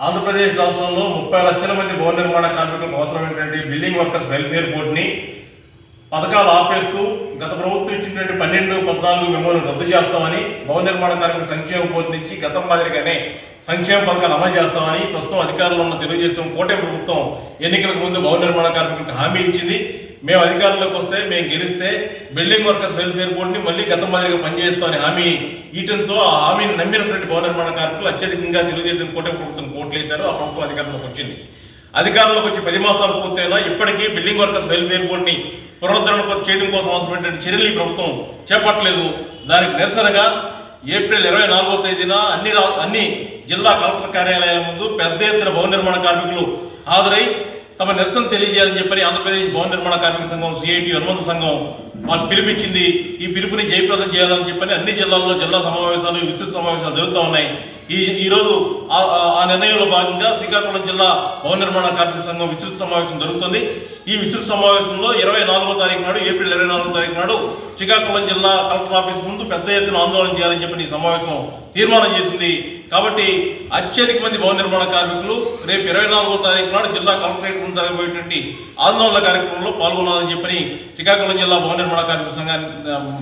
ఆంధ్రప్రదేశ్ రాష్ట్రంలో 30 లక్షల మంది భవన నిర్మాణ కార్మికులకు అవసరమైనటువంటి బిల్డింగ్ వర్కర్స్ వెల్ఫేర్ బోర్డుని పథకాలు ఆపేస్తూ గత ప్రభుత్వం ఇచ్చినటువంటి 12-14 మెమోను రద్దు చేస్తామని, భవన నిర్మాణ కార్మికుల సంక్షేమ బోర్డు నుంచి గతం మాదిరిగానే సంక్షేమ పథకాలు అమలు చేస్తామని ప్రస్తుతం అధికారంలో ఉన్న తెలుగుదేశం కూటమి ప్రభుత్వం ఎన్నికలకు ముందు భవన నిర్మాణ కార్మికులకు హామీ ఇచ్చింది. మేము అధికారంలోకి వస్తే, మేము గెలిస్తే బిల్డింగ్ వర్కర్స్ వెల్ఫేర్ బోర్డుని మళ్ళీ గతం మాదిరిగా పనిచేస్తామని హామీ ఇవ్వడంతో ఆ హామీని నమ్మినటువంటి భవన నిర్మాణ కార్మికులు అత్యధికంగా తెలుగుదేశం కూటమి ప్రభుత్వం కోట్లు వేశారు. ఆ ప్రభుత్వం అధికారంలోకి వచ్చింది. అధికారంలోకి వచ్చి 10 మాసాలు పూర్తయినా ఇప్పటికీ బిల్డింగ్ వర్కర్స్ వెల్ఫేర్ బోర్డుని పునరుద్ధరణ చేయడం కోసం అవసరమైనటువంటి చర్యలు ఈ ప్రభుత్వం చేపట్టలేదు. దానికి నిరసనగా ఏప్రిల్ 24వ తేదీన అన్ని జిల్లా కలెక్టర్ కార్యాలయాల ముందు పెద్ద ఎత్తున భవన నిర్మాణ కార్మికులు హాజరై తమ నిరసన తెలియజేయాలని చెప్పని ఆంధ్రప్రదేశ్ భవన నిర్మాణ కార్మిక సంఘం సిఐటి అనుబంధ సంఘం వాళ్ళు పిలిపించింది. ఈ పిలుపుని జయప్రదం చేయాలని చెప్పని అన్ని జిల్లాల్లో జిల్లా సమావేశాలు, విస్తృత సమావేశాలు జరుగుతూ ఉన్నాయి. ఈరోజు ఆ నిర్ణయంలో భాగంగా శ్రీకాకుళం జిల్లా భవన నిర్మాణ కార్మిక సంఘం విస్తృత సమావేశం జరుగుతుంది. ఈ విస్తృత సమావేశంలో 24వ తారీఖు నాడు, ఏప్రిల్ 24వ తారీఖు నాడు శ్రీకాకుళం జిల్లా కలెక్టర్ ఆఫీస్ ముందు పెద్ద ఎత్తున ఆందోళన చేయాలని చెప్పి ఈ సమావేశం తీర్మానం చేసింది. కాబట్టి అత్యధిక మంది భవన నిర్మాణ కార్మికులు రేపు 24వ తారీఖు నాడు జిల్లా కలెక్టరేట్ ముందు జరగబోయేటువంటి ఆందోళన కార్యక్రమంలో పాల్గొనాలని చెప్పని శ్రీకాకుళం జిల్లా భవన నిర్మాణ కార్మిక సంఘాన్ని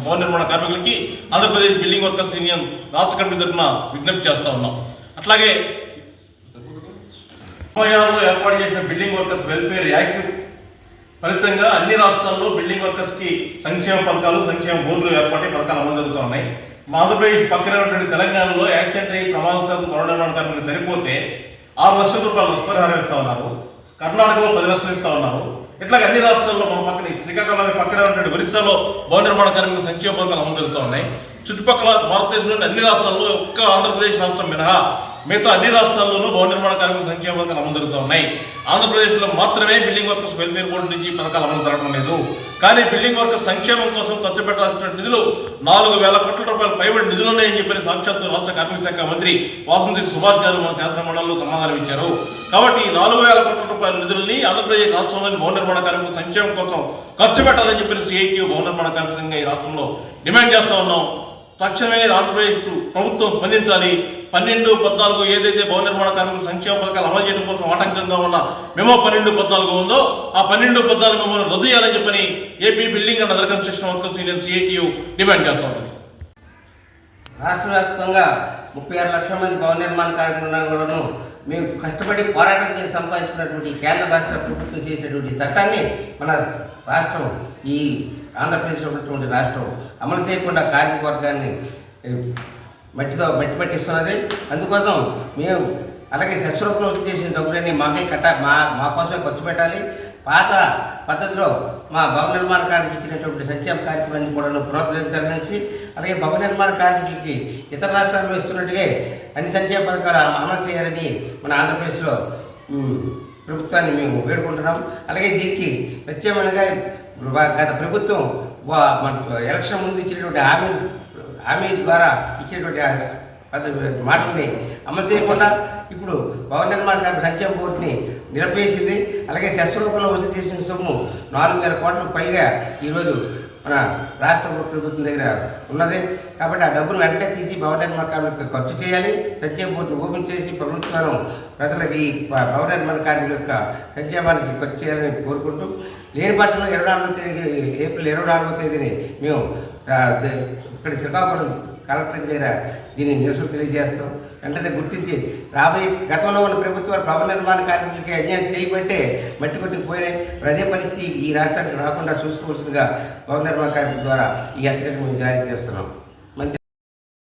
భవన నిర్మాణ కార్మికులకి ఆంధ్రప్రదేశ్ బిల్డింగ్ వర్కర్స్ యూనియన్ రాష్ట్ర కమిటీ తరఫున విజ్ఞప్తి చేస్తా ఉన్నాం. అట్లాగే 36లో ఏర్పాటు చేసిన బిల్డింగ్ వర్కర్స్ వెల్ఫేర్ యాక్ట్ ఫలితంగా అన్ని రాష్ట్రాల్లో బిల్డింగ్ వర్కర్స్కి సంక్షేమ పథకాలు, సంక్షేమ బోర్డులు ఏర్పాటు పథకాలు అమలు జరుగుతూ ఉన్నాయి. ఆంధ్రప్రదేశ్ పక్కన ఉన్నటువంటి తెలంగాణలో యాక్సిడెంట్ అయ్యి ప్రమాదవశాత్తు భవన నిర్మాణ కార్మికులు చనిపోతే 6 లక్షల రూపాయలు నష్టపరిహారం ఇస్తా ఉన్నారు. కర్ణాటకలో 10 లక్షలు ఇస్తా ఉన్నారు. ఇట్లాగ అన్ని రాష్ట్రాల్లో మన పక్కన శ్రీకాకుళం పక్కన ఉన్నటువంటి ఒరిస్సాలో భవన నిర్మాణ కార్మికుల సంక్షేమ పథకాలు అమలు జరుగుతూ ఉన్నాయి. చుట్టుపక్కల భారతదేశంలోని అన్ని రాష్ట్రాల్లో ఒక్క ఆంధ్రప్రదేశ్ రాష్ట్రం మినహా మిగతా అన్ని రాష్ట్రాల్లోనూ భవన నిర్మాణ కార్మికుల సంక్షేమ పథకాలు అమలు జరుగుతూ ఉన్నాయి. ఆంధ్రప్రదేశ్లో మాత్రమే బిల్డింగ్ వర్కర్స్ వెల్ఫేర్ బోర్డు నుంచి పథకాలు అమలు జరగడం లేదు. కానీ బిల్డింగ్ వర్కర్స్ సంక్షేమం కోసం ఖర్చు పెట్టాల్సిన నిధులు 4,000 కోట్ల రూపాయలు పైబడి నిధులున్నాయని చెప్పి సాక్షాత్తు రాష్ట్ర కార్మిక శాఖ మంత్రి వాసంశెట్టి సుభాష్ గారు మన శాసన మండలిలో సమాధానం ఇచ్చారు. కాబట్టి 4,000 కోట్ల రూపాయల నిధులని ఆంధ్రప్రదేశ్ రాష్ట్రంలోని భవన నిర్మాణ కార్మికుల సంక్షేమం కోసం ఖర్చు పెట్టాలని చెప్పి సిఐటి భవన నిర్మాణ కార్మిక సంఘం ఈ రాష్ట్రంలో డిమాండ్ చేస్తూ ఉన్నాం. తక్షణమే ఆంధ్రప్రదేశ్ ప్రభుత్వం స్పందించాలి. 12-14 ఏదైతే భవన నిర్మాణ కార్మికుల సంక్షేమ పథకాలు అమలు చేయడం కోసం ఆటంకంగా ఉన్న మెమో 12-14 ఉందో ఆ 12-14 మెమోను రద్దు చేయాలని చెప్పని AP building and other construction workers union CITU demand చేస్తూ ఉంటుంది. రాష్ట్ర వ్యాప్తంగా 36 లక్షల మంది భవన నిర్మాణ కార్మికులను మేము కష్టపడి పోరాటం చేసి సంపాదించుకున్నటువంటి కేంద్ర రాష్ట్ర ప్రభుత్వం చేసినటువంటి చట్టాన్ని మన రాష్ట్రం, ఈ ఆంధ్రప్రదేశ్లో ఉన్నటువంటి రాష్ట్రం అమలు చేయకుండా కార్మిక వర్గాన్ని మట్టి పట్టిస్తున్నది. అందుకోసం మేము అలాగే శస్త్రరూపంలో చేసిన డబ్బులన్నీ మా కోసమే ఖర్చు పెట్టాలి. పాత పద్ధతిలో మా భవన నిర్మాణ కార్మికులు ఇచ్చినటువంటి సంక్షేమ కార్యక్రమాన్ని కూడా పునరుద్ధరించాలనేసి, అలాగే భవన నిర్మాణ కార్మికులకి ఇతర రాష్ట్రాల్లో ఇస్తున్నట్టుగా అన్ని సంక్షేమ పథకాలు అమలు చేయాలని మన ఆంధ్రప్రదేశ్లో ప్రభుత్వాన్ని మేము వేడుకుంటున్నాం. అలాగే దీనికి ప్రత్యేకంగా గత ప్రభుత్వం ఎలక్షన్ ముందు ఇచ్చినటువంటి హామీ ద్వారా ఇచ్చేటువంటి మాటల్ని అమలు చేయకుండా ఇప్పుడు భవన నిర్మాణ కార్మిక సంక్షేమ బోర్డుని నిలిపేసింది. అలాగే శస్త్రరూపంలో వసూలు చేసిన సొమ్ము 4,000 కోట్లకు పైగా ఈరోజు మన రాష్ట్ర ప్రభుత్వం దగ్గర ఉన్నది. కాబట్టి ఆ డబ్బును వెంటనే తీసి భవన నిర్మాణ కార్మికులకు ఖర్చు చేయాలి. సంక్షేమ బోర్డును ఓపెన్ చేసి ప్రభుత్వం ప్రజలకు ఈ భవన నిర్మాణ కార్మికుల యొక్క సంక్షేమానికి ఖర్చు చేయాలని కోరుకుంటూ, లేని పక్షంలో ఏప్రిల్ 24వ తేదీని మేము ఇక్కడ శ్రీకాకుళం కలెక్టరేట్ దగ్గర దీన్ని నిరసన తెలియజేస్తాం. వెంటనే గుర్తించి గతంలో ఉన్న ప్రభుత్వాలు భవన నిర్మాణ కార్మికులకి అన్యాయం చేయబట్టే మట్టి కొట్టుకు పోయినాయి. అదే పరిస్థితి ఈ రాష్ట్రానికి రాకుండా చూసుకోవాల్సిందిగా భవన నిర్మాణ కార్మికుల ద్వారా ఈ హెచ్చరిక మేము జారీ చేస్తున్నాం.